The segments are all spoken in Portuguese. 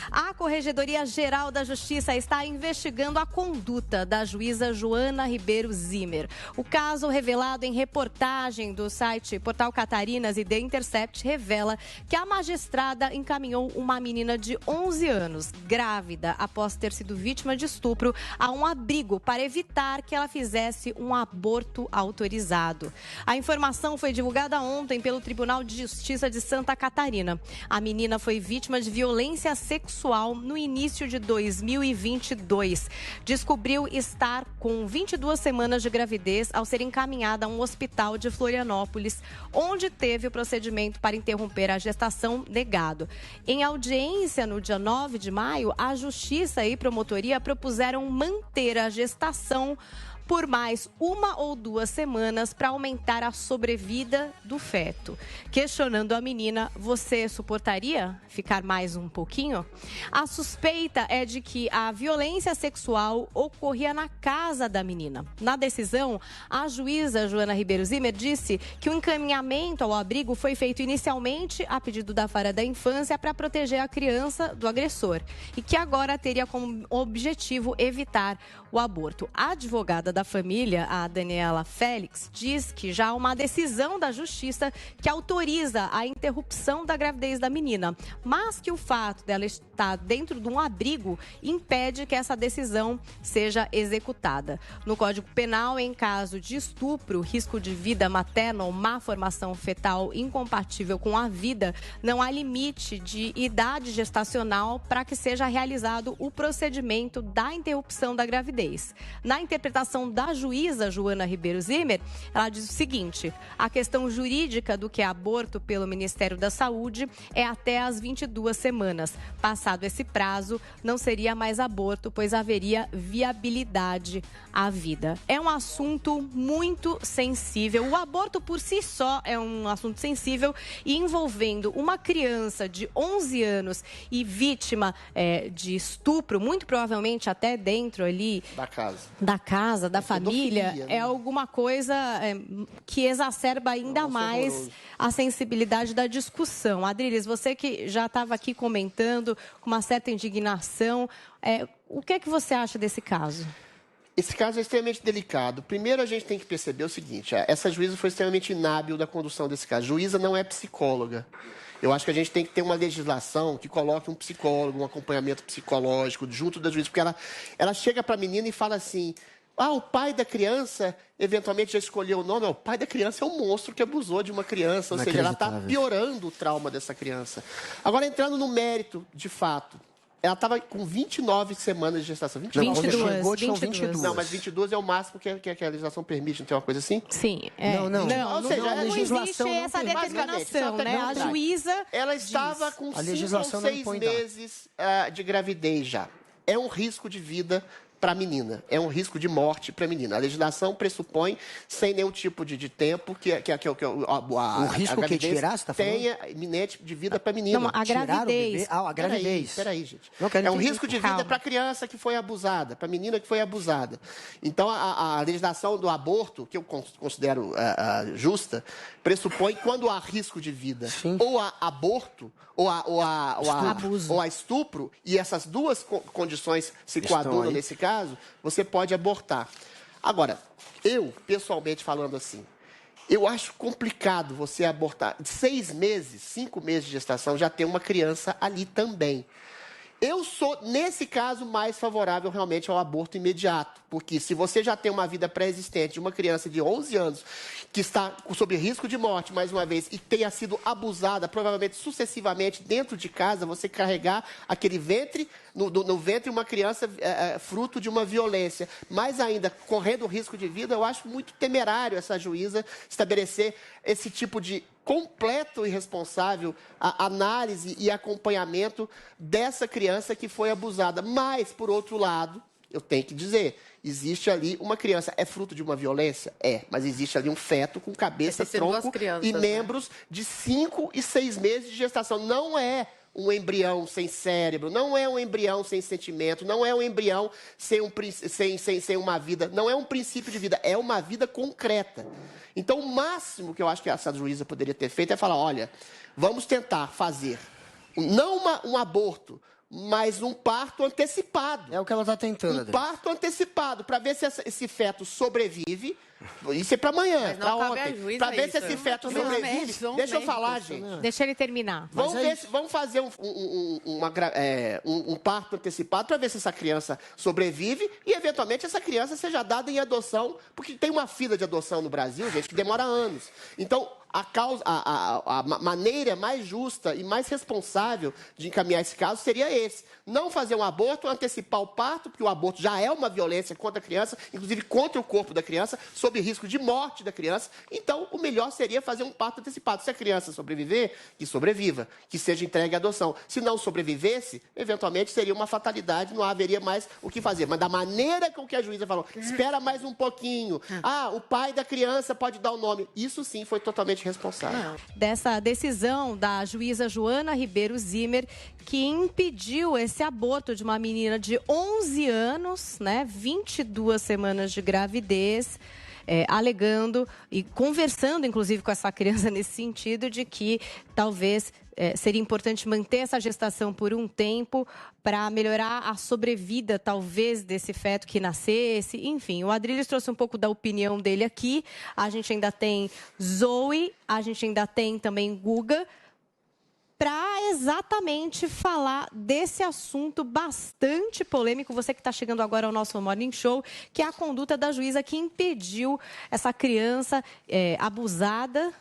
A Corregedoria-Geral da Justiça está investigando a conduta da juíza Joana Ribeiro Zimmer. O caso, revelado em reportagem do site Portal Catarinas e The Intercept, revela que a magistrada encaminhou uma menina de 11 anos, grávida, após ter sido vítima de estupro, a um abrigo para evitar que ela fizesse um aborto autorizado. A informação foi divulgada ontem pelo Tribunal de Justiça de Santa Catarina. A menina foi vítima de violência sexual no início de 2022. Descobriu estar com 22 semanas de gravidez ao ser encaminhada a um hospital de Florianópolis, onde teve o procedimento para interromper a gestação negado. Em audiência no dia 9 de maio, a Justiça e Promotoria propuseram manter a gestação por mais 1 ou 2 semanas para aumentar a sobrevida do feto. Questionando a menina, você suportaria ficar mais um pouquinho? A suspeita é de que a violência sexual ocorria na casa da menina. Na decisão, a juíza Joana Ribeiro Zimmer disse que o encaminhamento ao abrigo foi feito inicialmente a pedido da Vara da Infância para proteger a criança do agressor e que agora teria como objetivo evitar o aborto. A advogada da família, a Daniela Félix, diz que já há uma decisão da Justiça que autoriza a interrupção da gravidez da menina, mas que o fato dela estar dentro de um abrigo impede que essa decisão seja executada. No Código Penal, em caso de estupro, risco de vida materna ou má formação fetal incompatível com a vida, não há limite de idade gestacional para que seja realizado o procedimento da interrupção da gravidez. Na interpretação da juíza Joana Ribeiro Zimmer, ela diz o seguinte: a questão jurídica do que é aborto pelo Ministério da Saúde é até as 22 semanas. Passado esse prazo, não seria mais aborto, pois haveria viabilidade à vida. É um assunto muito sensível. O aborto por si só é um assunto sensível e envolvendo uma criança de 11 anos e vítima de estupro, muito provavelmente até dentro ali da casa, da família, né? É alguma coisa que exacerba ainda mais a sensibilidade da discussão. Adriles, você que já estava aqui comentando com uma certa indignação, o que é que você acha desse caso? Esse caso é extremamente delicado. Primeiro, a gente tem que perceber o seguinte: essa juíza foi extremamente inábil da condução desse caso. A juíza não é psicóloga. Eu acho que a gente tem que ter uma legislação que coloque um psicólogo, um acompanhamento psicológico junto da juíza, porque ela chega para a menina e fala assim: o pai da criança, eventualmente já escolheu o nome, o pai da criança é um monstro que abusou de uma criança, ou seja, ela está piorando o trauma dessa criança. Agora, entrando no mérito, de fato, ela estava com 29 semanas de gestação. 22. Não, mas 22 é o máximo que a legislação permite, não tem uma coisa assim? Sim. Ou seja, a legislação não existe essa determinação, né? A juíza ela estava com 5 ou 6 meses de gravidez já. É um risco de vida para a menina, é um risco de morte para a menina. A legislação pressupõe, sem nenhum tipo de tempo, que o risco que tirar, você está falando? Tenha iminente de vida para a menina. Não, a gravidez. A gravidez. Espera aí, gente. É um risco de vida para a criança que foi abusada, para a menina que foi abusada. Então, a legislação do aborto, que eu considero justa, pressupõe que quando há risco de vida, ou há aborto, ou há estupro, e essas duas condições se coadunam nesse caso, você pode abortar. Agora, eu, pessoalmente falando assim, eu acho complicado você abortar. 6 meses, 5 meses de gestação, já tem uma criança ali também. Eu sou, nesse caso, mais favorável realmente ao aborto imediato, porque se você já tem uma vida pré-existente de uma criança de 11 anos que está sob risco de morte, mais uma vez, e tenha sido abusada, provavelmente sucessivamente dentro de casa, você carregar aquele ventre, no ventre uma criança fruto de uma violência, mais ainda correndo risco de vida, eu acho muito temerário essa juíza estabelecer esse tipo de completo e responsável análise e acompanhamento dessa criança que foi abusada. Mas, por outro lado, eu tenho que dizer, existe ali uma criança, é fruto de uma violência? Mas existe ali um feto com cabeça, tronco e membros de 5 e 6 meses de gestação. Não é um embrião sem cérebro, não é um embrião sem sentimento, não é um embrião sem uma vida, não é um princípio de vida, é uma vida concreta. Então, o máximo que eu acho que essa juíza poderia ter feito é falar: olha, vamos tentar fazer, não um aborto, mas um parto antecipado. É o que ela está tentando. Um parto antecipado, para ver se esse feto sobrevive. Isso é para amanhã, para ontem. Para ver se esse feto sobrevive. Deixa eu falar, gente. Deixa ele terminar. Vamos fazer um parto antecipado para ver se essa criança sobrevive e, eventualmente, essa criança seja dada em adoção, porque tem uma fila de adoção no Brasil, gente, que demora anos. Então, a maneira mais justa e mais responsável de encaminhar esse caso seria esse. Não fazer um aborto, antecipar o parto, porque o aborto já é uma violência contra a criança, inclusive contra o corpo da criança, sob risco de morte da criança. Então, o melhor seria fazer um parto antecipado. Se a criança sobreviver, que sobreviva, que seja entregue à adoção. Se não sobrevivesse, eventualmente seria uma fatalidade, não haveria mais o que fazer. Mas da maneira com que a juíza falou, espera mais um pouquinho. O pai da criança pode dar o nome. Isso sim foi totalmente responsável. Dessa decisão da juíza Joana Ribeiro Zimmer, que impediu esse aborto de uma menina de 11 anos, 22 semanas de gravidez, alegando e conversando, inclusive, com essa criança nesse sentido de que talvez seria importante manter essa gestação por um tempo para melhorar a sobrevida, talvez, desse feto que nascesse. Enfim, o Adriles trouxe um pouco da opinião dele aqui. A gente ainda tem Zoe, a gente ainda tem também Guga, para exatamente falar desse assunto bastante polêmico. Você que está chegando agora ao nosso Morning Show, que é a conduta da juíza que impediu essa criança abusada,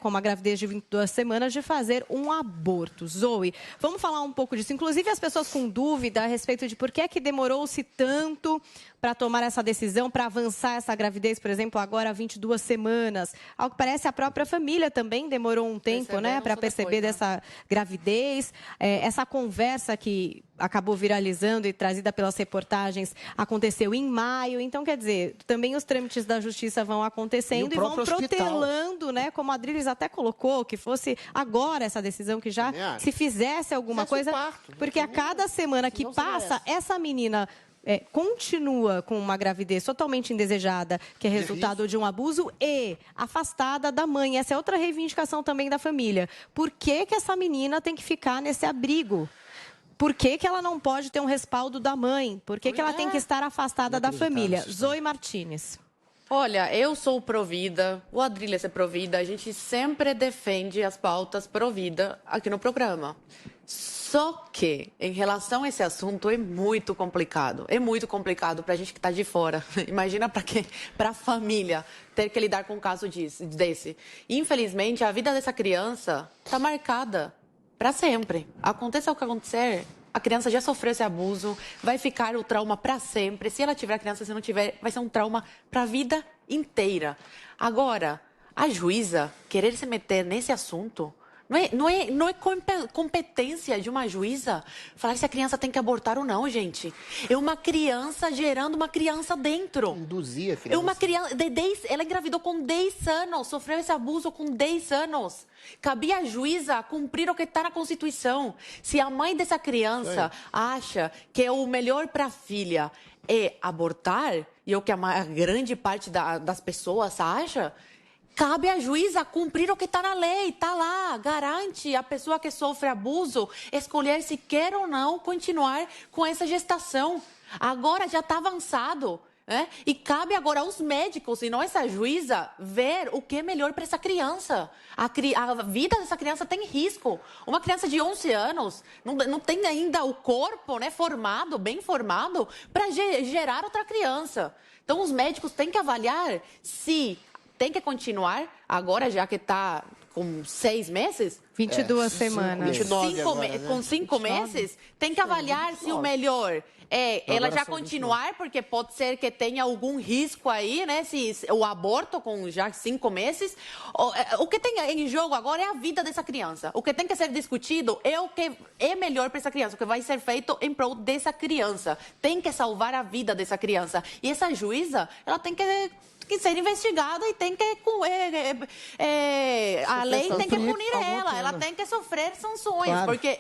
com uma gravidez de 22 semanas, de fazer um aborto. Zoe, vamos falar um pouco disso. Inclusive, as pessoas com dúvida a respeito de por que é que demorou-se tanto para tomar essa decisão, para avançar essa gravidez, por exemplo, agora 22 semanas. Ao que parece, a própria família também demorou um tempo, para perceber dessa gravidez. Essa conversa que acabou viralizando e trazida pelas reportagens aconteceu em maio. Então, quer dizer, também os trâmites da justiça vão acontecendo e vão protelando, como a Adriles até colocou, que fosse agora essa decisão, que já se fizesse alguma coisa. Porque a cada semana que passa, essa menina continua com uma gravidez totalmente indesejada, que é resultado de um abuso, e afastada da mãe. Essa é outra reivindicação também da família. Por que que essa menina tem que ficar nesse abrigo? Por que que ela não pode ter um respaldo da mãe? Por que que ela tem que estar afastada da família? Zoe Martínez. Olha, eu sou pró-vida, o Adriles é pró-vida, a gente sempre defende as pautas pró-vida aqui no programa. Só que, em relação a esse assunto, é muito complicado. É muito complicado para a gente que está de fora. Imagina para a família ter que lidar com um caso desse. Infelizmente, a vida dessa criança está marcada para sempre. Aconteça o que acontecer, a criança já sofreu esse abuso, vai ficar o trauma para sempre. Se ela tiver criança, se não tiver, vai ser um trauma para a vida inteira. Agora, a juíza querer se meter nesse assunto... Não é competência de uma juíza falar se a criança tem que abortar ou não, gente. É uma criança gerando uma criança dentro. Induzir a criança. É uma criança ela engravidou com 10 anos, sofreu esse abuso com 10 anos. Cabia à juíza cumprir o que está na Constituição. Se a mãe dessa criança acha que é o melhor para a filha é abortar, e é o que a grande parte das pessoas acha... Cabe à juíza cumprir o que está na lei, está lá, garante a pessoa que sofre abuso escolher se quer ou não continuar com essa gestação. Agora já está avançado, e cabe agora aos médicos e não essa juíza ver o que é melhor para essa criança. A vida dessa criança tem risco. Uma criança de 11 anos não tem ainda o corpo bem formado, para gerar outra criança. Então, os médicos têm que avaliar se... tem que continuar agora, já que está com 6 meses? 22 semanas. 29 agora, com 5 meses, tem que avaliar se o melhor é ela já continuar, porque pode ser que tenha algum risco aí, se o aborto com já 5 meses. O que tem em jogo agora é a vida dessa criança. O que tem que ser discutido é o que é melhor para essa criança, o que vai ser feito em prol dessa criança. Tem que salvar a vida dessa criança. E essa juíza, ela tem que que ser investigada e tem que a lei tem que punir ela tem que sofrer sanções, porque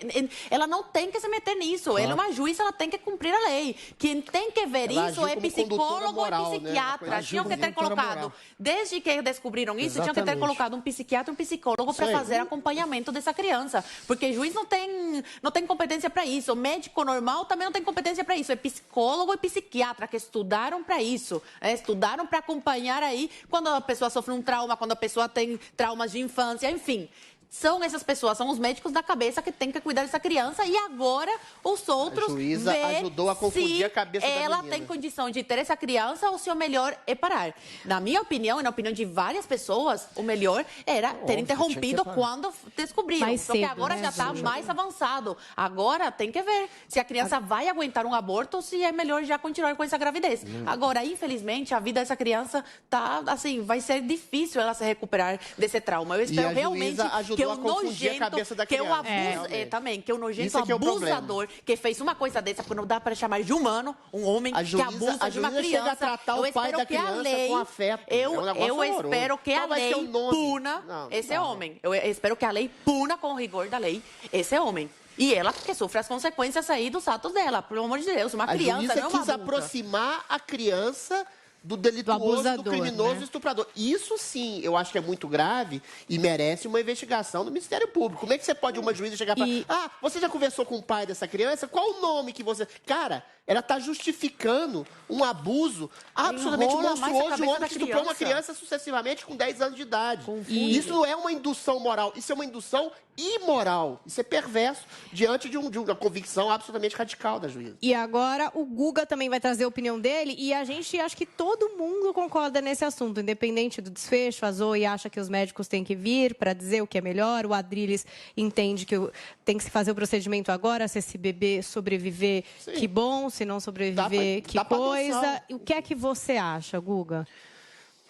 ela não tem que se meter nisso. Ela é uma juíza, ela tem que cumprir a lei. Quem tem que ver isso é psicólogo moral, e psiquiatra. Né? Tinham que ter colocado, desde que descobriram isso, tinham que ter colocado um psiquiatra e um psicólogo para fazer acompanhamento dessa criança. Porque juiz não tem competência para isso. O médico normal também não tem competência para isso. É psicólogo e psiquiatra que estudaram para isso. Estudaram para acompanhar aí quando a pessoa sofre um trauma, quando a pessoa tem traumas de infância, enfim. São essas pessoas, são os médicos da cabeça que têm que cuidar dessa criança e agora os outros a juíza ajudou a confundir a cabeça da menina. Ela tem condição de ter essa criança ou se o melhor é parar. Na minha opinião e na opinião de várias pessoas, o melhor era ter interrompido quando descobriram. Só que agora já está mais avançado. Agora tem que ver se a criança vai aguentar um aborto ou se é melhor já continuar com essa gravidez. Agora, infelizmente, a vida dessa criança tá assim, vai ser difícil ela se recuperar desse trauma. Eu espero realmente que o nojento, que o abuso, também, que o nojento abusador que fez uma coisa dessa, porque não dá para chamar de humano, um homem que abusa de uma criança. Chega a tratar o pai da criança com afeto. Eu espero que a lei puna esse homem. Eu espero que a lei puna com o rigor da lei esse homem. E ela que sofre as consequências aí dos atos dela, pelo amor de Deus. Uma criança, não é uma adulta. Quis aproximar a criança do delituoso, do criminoso, né? Estuprador. Isso sim, eu acho que é muito grave e merece uma investigação do Ministério Público. Como é que você pode, uma juíza, chegar para... você já conversou com o pai dessa criança? Qual o nome que você... Cara, ela está justificando um abuso absolutamente monstruoso de um homem que estuprou uma criança sucessivamente com 10 anos de idade. Isso não é uma indução moral, isso é uma indução imoral. Isso é perverso diante de uma convicção absolutamente radical da juíza. E agora o Guga também vai trazer a opinião dele e a gente acha que todo mundo concorda nesse assunto, independente do desfecho. A Zoe acha que os médicos têm que vir para dizer o que é melhor. O Adriles entende que tem que se fazer o procedimento agora, se esse bebê sobreviver, que bom. Se não sobreviver, que coisa. E o que é que você acha, Guga?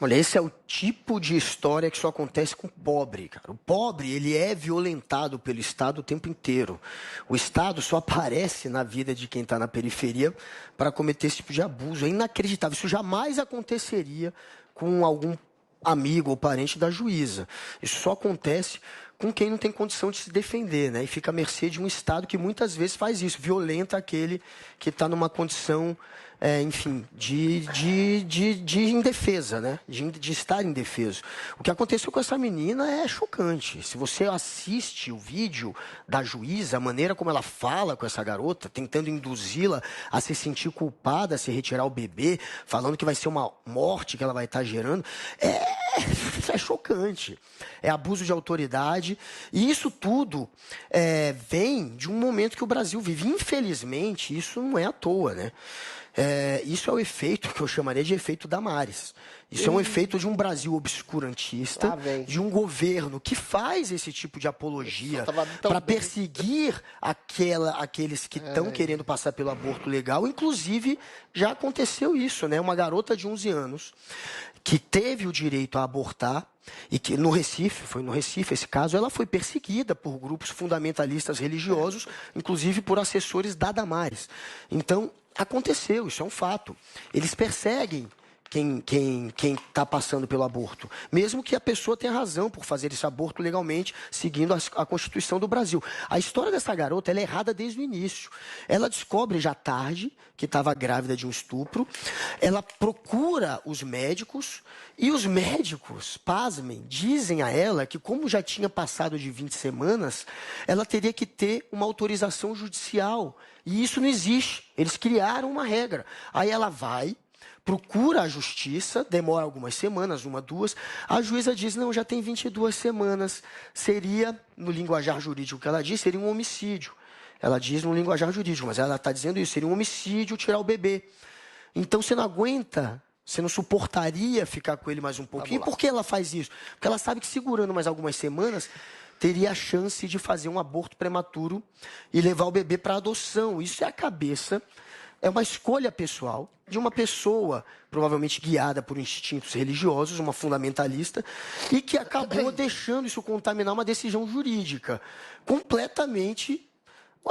Olha, esse é o tipo de história que só acontece com o pobre, cara. O pobre, ele é violentado pelo Estado o tempo inteiro. O Estado só aparece na vida de quem está na periferia para cometer esse tipo de abuso. É inacreditável. Isso jamais aconteceria com algum amigo ou parente da juíza. Isso só acontece com quem não tem condição de se defender, né? E fica à mercê de um Estado que muitas vezes faz isso, violenta aquele que está numa condição, enfim, de indefesa, né? De estar indefeso. O que aconteceu com essa menina é chocante. Se você assiste o vídeo da juíza, a maneira como ela fala com essa garota, tentando induzi-la a se sentir culpada, a se retirar o bebê, falando que vai ser uma morte que ela vai estar gerando, é chocante. É abuso de autoridade. E isso tudo vem de um momento que o Brasil vive. Infelizmente, isso não é à toa, né? Isso é o efeito que eu chamaria de efeito Damares. Isso é um efeito de um Brasil obscurantista, de um governo que faz esse tipo de apologia para perseguir aqueles que estão querendo passar pelo aborto legal. Inclusive, já aconteceu isso, né? Uma garota de 11 anos que teve o direito a abortar, e que no Recife esse caso, ela foi perseguida por grupos fundamentalistas religiosos, inclusive por assessores da Damares. Então, aconteceu, isso é um fato. Eles perseguem quem está passando pelo aborto, mesmo que a pessoa tenha razão por fazer esse aborto legalmente, seguindo a Constituição do Brasil. A história dessa garota ela é errada desde o início. Ela descobre já tarde que estava grávida de um estupro, ela procura os médicos, e os médicos, pasmem, dizem a ela que como já tinha passado de 20 semanas, ela teria que ter uma autorização judicial, e isso não existe. Eles criaram uma regra. Aí ela vai, procura a justiça, demora algumas semanas, 1, 2. A juíza diz, não, já tem 22 semanas. Seria, no linguajar jurídico que ela diz, seria um homicídio. Ela diz no linguajar jurídico, mas ela está dizendo isso, seria um homicídio tirar o bebê. Então, você não aguenta, você não suportaria ficar com ele mais um pouquinho. Por que ela faz isso? Porque ela sabe que segurando mais algumas semanas, teria a chance de fazer um aborto prematuro e levar o bebê para adoção. Isso é a cabeça... É uma escolha pessoal de uma pessoa, provavelmente guiada por instintos religiosos, uma fundamentalista, e que acabou deixando isso contaminar uma decisão jurídica completamente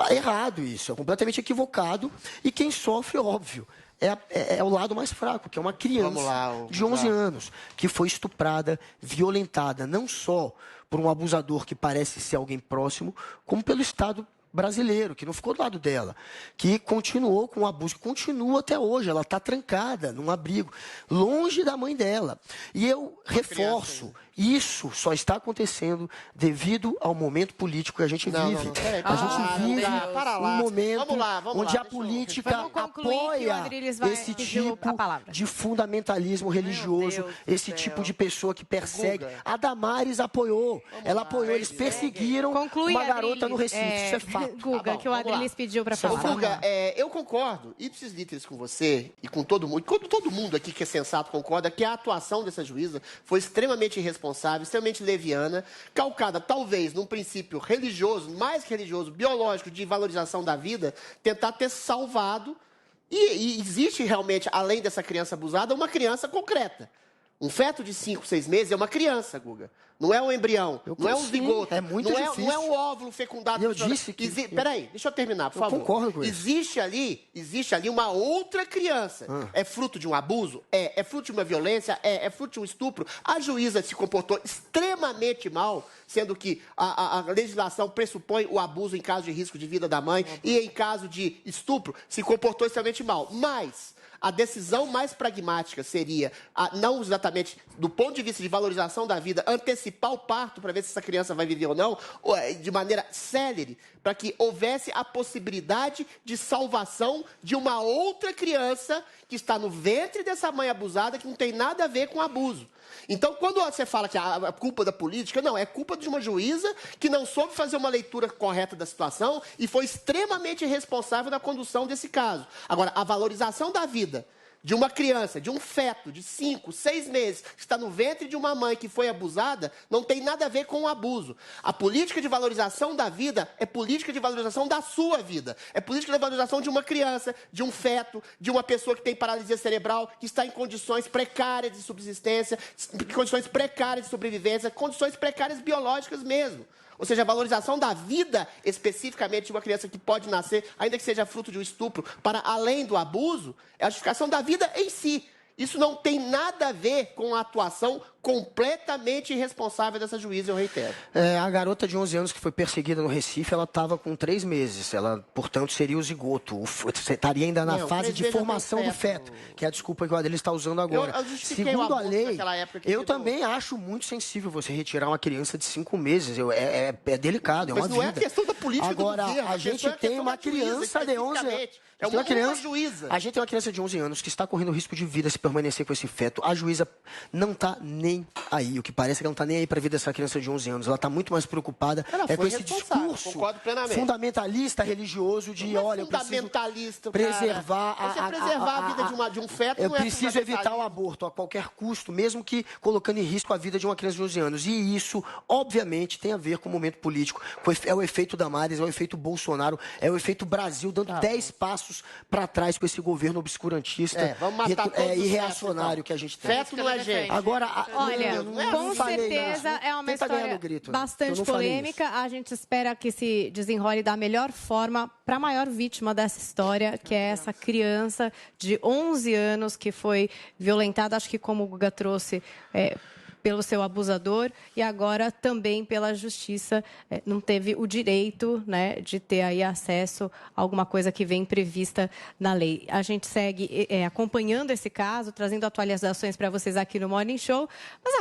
Errado isso, é completamente equivocado. E quem sofre, óbvio, é o lado mais fraco, que é uma criança de 11 anos, que foi estuprada, violentada, não só por um abusador que parece ser alguém próximo, como pelo Estado brasileiro, que não ficou do lado dela, que continuou com o abuso, continua até hoje, ela está trancada num abrigo, longe da mãe dela. E eu reforço, isso só está acontecendo devido ao momento político que a gente vive. A gente vive um momento onde a política apoia esse tipo de fundamentalismo religioso, esse tipo de pessoa que persegue. A Damares apoiou, ela apoiou, eles perseguiram uma garota no Recife, isso é fato. Guga, que o Adriles pediu para falar. Guga, eu concordo, ipsis literis com você e com todo mundo aqui que é sensato concorda que a atuação dessa juíza foi extremamente irresponsável, extremamente leviana, calcada talvez num princípio religioso, mais que religioso, biológico, de valorização da vida, tentar ter salvado. E existe realmente, além dessa criança abusada, uma criança concreta. Um feto de 5, 6 meses é uma criança, Guga. Não é um embrião, não é um zigoto. É muito difícil. Não é um óvulo fecundado. Eu disse que... Peraí, deixa eu terminar, por favor. Eu concordo com isso. Existe ali uma outra criança. É fruto de um abuso? É fruto de uma violência? É fruto de um estupro? A juíza se comportou extremamente mal, sendo que a legislação pressupõe o abuso em caso de risco de vida da mãe e em caso de estupro se comportou extremamente mal. Mas a decisão mais pragmática seria, não exatamente do ponto de vista de valorização da vida, antecipar o parto para ver se essa criança vai viver ou não, de maneira célere, para que houvesse a possibilidade de salvação de uma outra criança que está no ventre dessa mãe abusada, que não tem nada a ver com abuso. Então, quando você fala que a culpa da política, não, é culpa de uma juíza que não soube fazer uma leitura correta da situação e foi extremamente irresponsável na condução desse caso. Agora, a valorização da vida de uma criança, de um feto de 5, 6 meses, que está no ventre de uma mãe que foi abusada, não tem nada a ver com o abuso. A política de valorização da vida é política de valorização da sua vida. É política de valorização de uma criança, de um feto, de uma pessoa que tem paralisia cerebral, que está em condições precárias de subsistência, condições precárias de sobrevivência, condições precárias biológicas mesmo. Ou seja, a valorização da vida, especificamente de uma criança que pode nascer, ainda que seja fruto de um estupro, para além do abuso, é a justificação da vida em si. Isso não tem nada a ver com a atuação completamente irresponsável dessa juíza, eu reitero. A garota de 11 anos que foi perseguida no Recife, ela estava com 3 meses. Ela, portanto, seria o zigoto. Você estaria ainda na fase de formação do feto, que é a desculpa que o Adriles está usando agora. Segundo a lei, eu também acho muito sensível você retirar uma criança de 5 meses. É delicado, é uma vida. Mas não é questão da política do governo. Agora, a gente tem uma criança de 11 anos. É uma juíza. A gente tem uma criança de 11 anos que está correndo risco de vida se permanecer com esse feto. A juíza não está nem aí. O que parece é que ela não está nem aí para a vida dessa criança de 11 anos. Ela está muito mais preocupada com esse discurso fundamentalista religioso de, olha, eu preciso preservar a vida de um feto. Eu preciso evitar o aborto a qualquer custo, mesmo que colocando em risco a vida de uma criança de 11 anos. E isso, obviamente, tem a ver com o momento político. É o efeito Damares, é o efeito Bolsonaro, é o efeito Brasil dando 10 passos para trás com esse governo obscurantista e reacionário que a gente tem. Feto não é gente. Agora, olha, com certeza é uma história bastante polêmica. A gente espera que se desenrole da melhor forma para a maior vítima dessa história, que é essa criança de 11 anos que foi violentada, acho que como o Guga trouxe, pelo seu abusador e agora também pela justiça não teve o direito, né, de ter aí acesso a alguma coisa que vem prevista na lei. A gente segue acompanhando esse caso, trazendo atualizações para vocês aqui no Morning Show. Mas